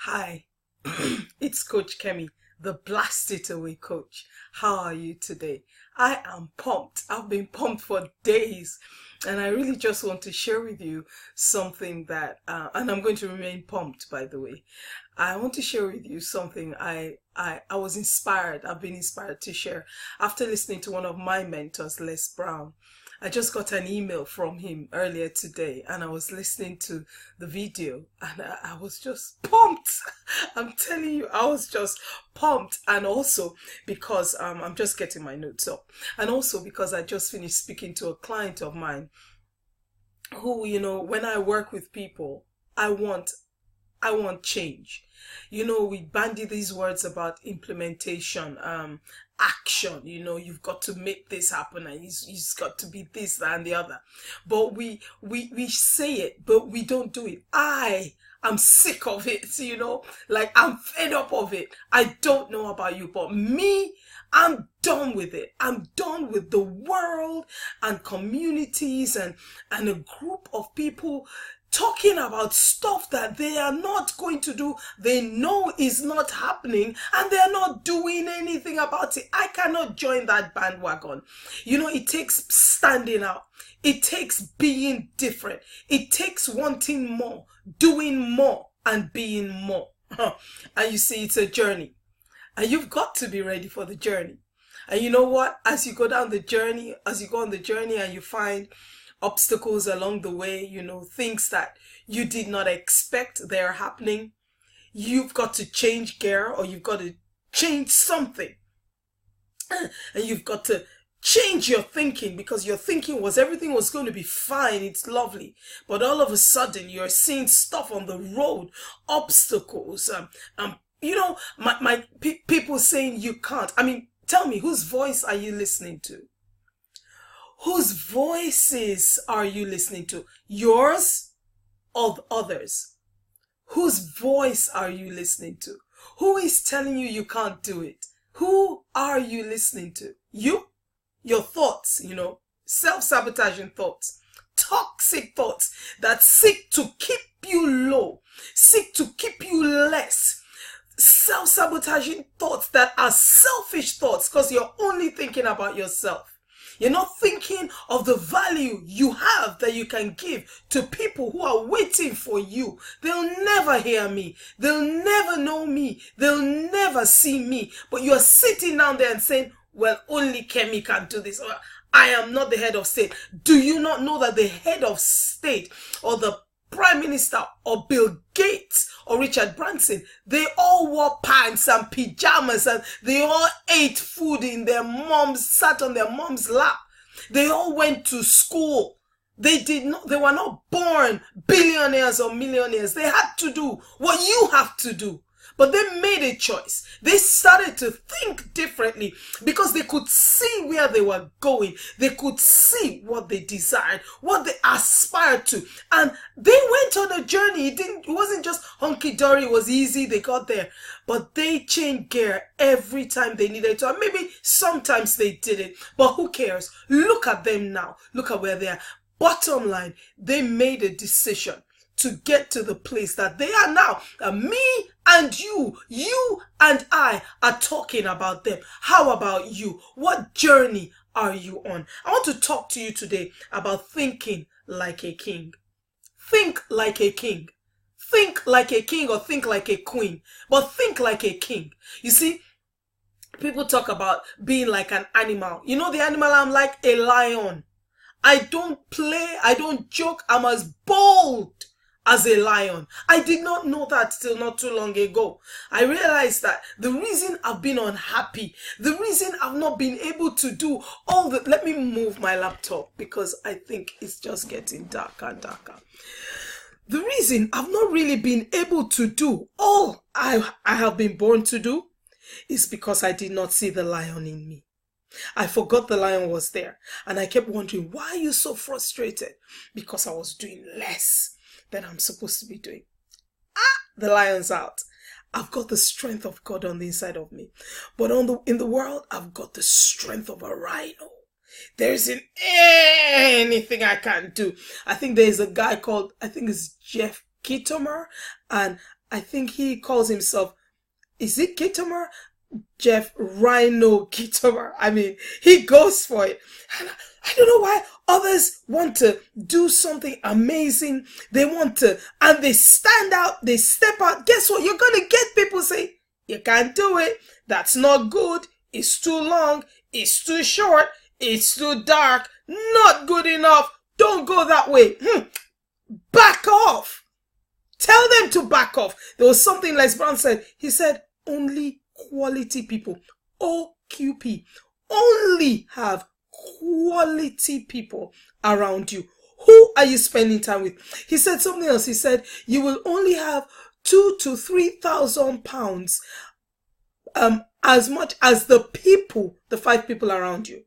Hi, it's Coach Kemi, the Blast It Away coach. How are you today? I am pumped. I've been pumped for days, and I really just want to share with you something and I'm going to remain pumped, by the way. I want to share with you something I was inspired. I've been inspired to share after listening to one of my mentors, Les Brown. I just got an email from him earlier today and I was listening to the video and I was just pumped. I'm telling you, I was just pumped. And also because I'm just getting my notes up. And also because I just finished speaking to a client of mine who, when I work with people, I want change. We bandy these words about implementation, action. You've got to make this happen, and it's got to be this, that, and the other. But we say it, but we don't do it. I'm sick of it. Like I'm fed up of it. I don't know about you, but me, I'm done with it. I'm done with the world and communities and a group of people talking about stuff that they are not going to do, they know is not happening, and they're not doing anything about it. I cannot join that bandwagon. It takes standing out. It takes being different. It takes wanting more, doing more, and being more. And you see, it's a journey. And you've got to be ready for the journey. And you know what? As you go on the journey and you find obstacles along the way, things that you did not expect they're happening, you've got to change gear, or you've got to change something. And you've got to change your thinking, because your thinking was everything was going to be fine, it's lovely. But all of a sudden you're seeing stuff on the road, obstacles, people saying you can't. Tell me, whose voice are you listening to? Whose voices are you listening to? Yours or others? Whose voice are you listening to? Who is telling you can't do it? Who are you listening to? You? Your thoughts, self-sabotaging thoughts, toxic thoughts that seek to keep you low, seek to keep you less. Self-sabotaging thoughts that are selfish thoughts, because you're only thinking about yourself. You're not thinking of the value you have that you can give to people who are waiting for you. They'll never hear me. They'll never know me. They'll never see me. But you're sitting down there and saying, well, only Kemi can do this. Or, I am not the head of state. Do you not know that the head of state or the Prime Minister or Bill Gates or Richard Branson, they all wore pants and pajamas, and they all ate food sat on their mom's lap. They all went to school. They were not born billionaires or millionaires. They had to do what you have to do. But they made a choice. They started to think differently because they could see where they were going. They could see what they desired, what they aspired to. And they went on a journey. It wasn't just hunky-dory. It was easy. They got there. But they changed gear every time they needed to. And maybe sometimes they didn't. But who cares? Look at them now. Look at where they are. Bottom line, they made a decision to get to the place that they are now. Me and you and I are talking about them. How about you? What journey are you on? I want to talk to you today about thinking like a king. Think like a king. Think like a king, or think like a queen. But think like a king. You see, people talk about being like an animal. You know the animal? I'm like a lion. I don't play, I don't joke. I'm as bold as a lion. I did not know that till not too long ago. I realized that the reason I've been unhappy, the reason I've not been able to do all the... Let me move my laptop because I think it's just getting darker and darker. The reason I've not really been able to do all I have been born to do is because I did not see the lion in me. I forgot the lion was there, and I kept wondering, why are you so frustrated? Because I was doing less than I'm supposed to be doing. The lion's out. I've got the strength of God on the inside of me. But in the world, I've got the strength of a rhino. There isn't anything I can't do. I think there's a guy called, I think it's Jeff Gitomer, and I think he calls himself, is it Gitomer? Jeff Rhino Gitomer. I mean, he goes for it. And I don't know why others want to do something amazing. They want to, and they stand out, they step out. Guess what? You're going to get people say, you can't do it. That's not good. It's too long. It's too short. It's too dark. Not good enough. Don't go that way. Back off. Tell them to back off. There was something Les Brown said. He said, only quality people, OQP, only have quality people around you. Who are you spending time with? He said something else. He said, you will only have 2,000 to 3,000 pounds, as much as the 5 people around you.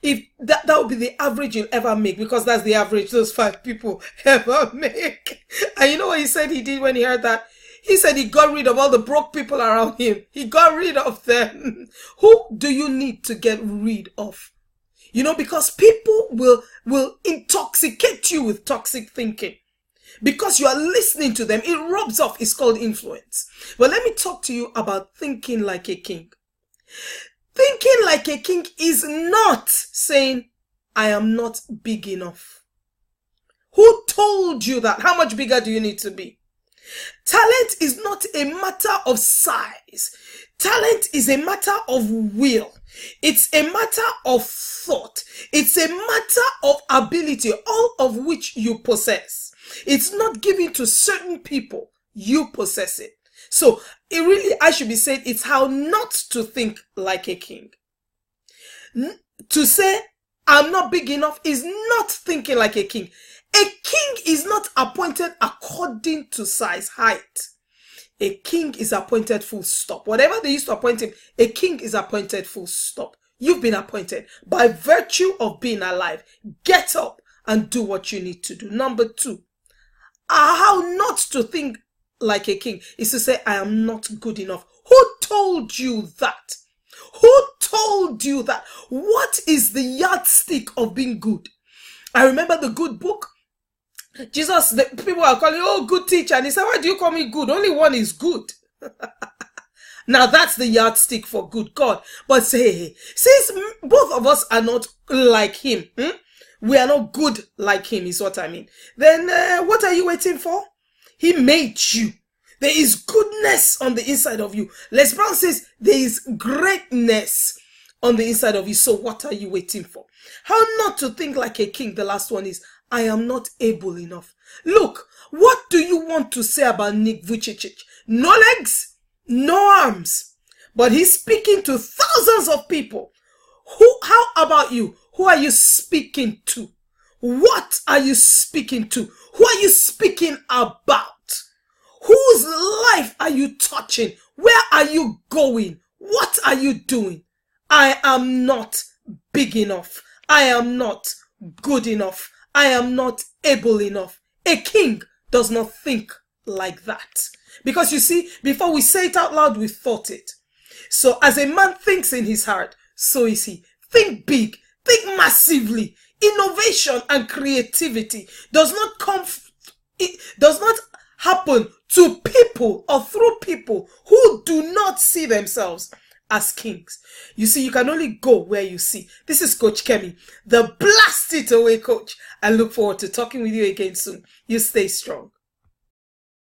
If that would be the average you'll ever make, because that's the average those 5 people ever make. And you know what he said he did when he heard that? He said he got rid of all the broke people around him. He got rid of them. Who do you need to get rid of? You know, because people will intoxicate you with toxic thinking. Because you are listening to them, it rubs off. It's called influence. But let me talk to you about thinking like a king. Thinking like a king is not saying, I am not big enough. Who told you that? How much bigger do you need to be? Talent is not a matter of size. Talent is a matter of will. It's a matter of thought. It's a matter of ability, all of which you possess. It's not given to certain people. You possess it. So it really, I should be saying, it's how not to think like a king. To say, I'm not big enough is not thinking like a king. A king is not appointed according to size, height. A king is appointed full stop. Whatever they used to appoint him, a king is appointed full stop. You've been appointed by virtue of being alive. Get up and do what you need to do. Number 2, how not to think like a king is to say, I am not good enough. Who told you that? Who told you that? What is the yardstick of being good? I remember the good book. Jesus, the people are calling, oh, good teacher. And he said, why do you call me good? Only one is good. Now that's the yardstick for good, God. But say, since both of us are not like him, we are not good like him is what I mean. Then what are you waiting for? He made you. There is goodness on the inside of you. Les Brown says there is greatness on the inside of you. So what are you waiting for? How not to think like a king? The last one is, I am not able enough. Look, what do you want to say about Nick Vujicic? No legs, no arms. But he's speaking to thousands of people. How about you? Who are you speaking to? What are you speaking to? Who are you speaking about? Whose life are you touching? Where are you going? What are you doing? I am not big enough. I am not good enough. I am not able enough. A king does not think like that. Because you see, before we say it out loud, we thought it. So as a man thinks in his heart, so is he. Think big. Think massively. Innovation and creativity does not happen to people or through people who do not see themselves as kings. You see, you can only go where you see. This is Coach Kemi, the Blast It Away coach. I look forward to talking with you again soon. You stay strong.